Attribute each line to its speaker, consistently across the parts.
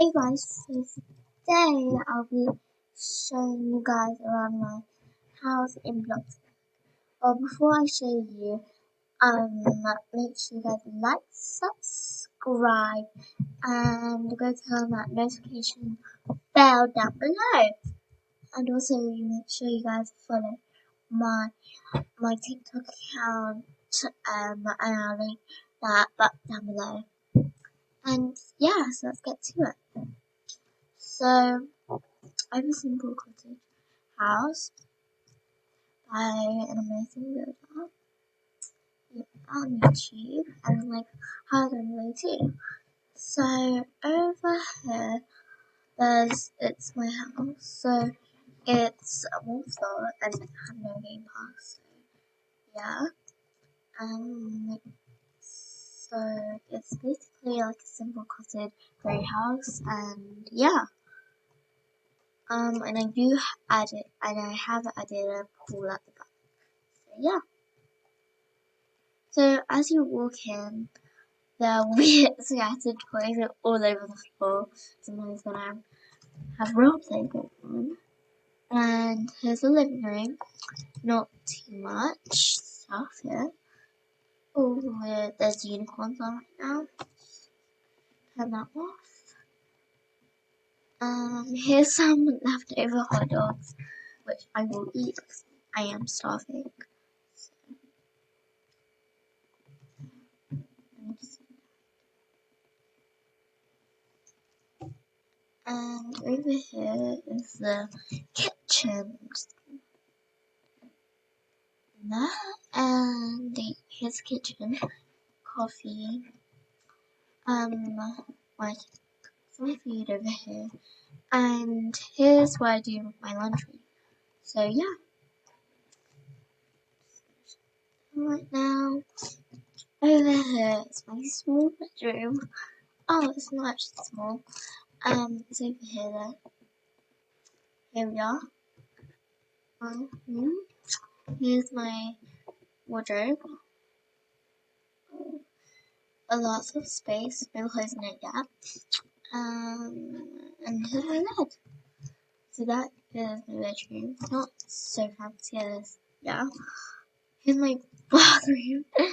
Speaker 1: Hey guys, so today I'll be showing you guys around my house in bloxburg. Well, before I show you, make sure you guys like, subscribe, and go turn that notification bell down below. And also make sure you guys follow my TikTok account, and I'll link that down below. And yeah, so let's get to it. So, I have a simple cottage house by an amazing builder on YouTube, and like how to way too. So over here, it's my house. So it's a wall floor and I have no game pass. So yeah, so it's basically like a simple cottage grey house, and yeah. And I do add it, and I have added a pool at the back. So yeah. So as you walk in, there will be scattered toys all over the floor. Sometimes when I have roleplay going on. And here's the living room. Not too much stuff here. Oh, there's unicorns on right now. Turn that off. Here's some leftover hot dogs, which I will eat because I am starving. And over here is the kitchen. And here's the kitchen. Coffee. My food over here. And here's where I do my laundry. So yeah. Right now, over here is my small bedroom. Oh, it's not actually small. It's over here though. Here we are. Here's my wardrobe. A lot of space, no clothes in it yet. And here's my bed. So that is my bedroom. Not so fancy as yeah. Here's my bathroom. It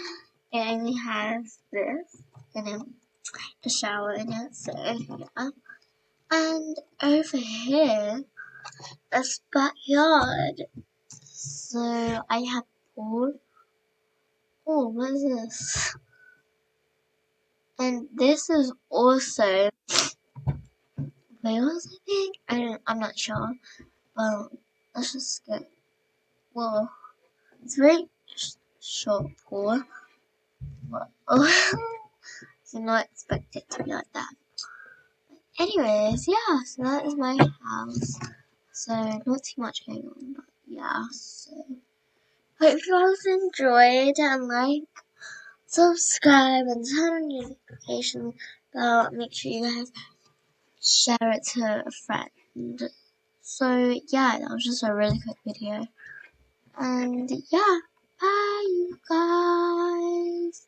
Speaker 1: only has this and then a shower in it, so yeah. And over here is backyard. So I have pool. Oh, what is this? And this is also whales, I think. I'm not sure. Well, let's just go. Well, it's a very short pool. Well, did not expect it to be like that. But anyways, yeah, so that is my house. So not too much going on, but yeah, so hope you guys enjoyed, and like, subscribe, and turn on your notification bell. Make sure you guys share it to a friend. So yeah, that was just a really quick video. And yeah, bye you guys.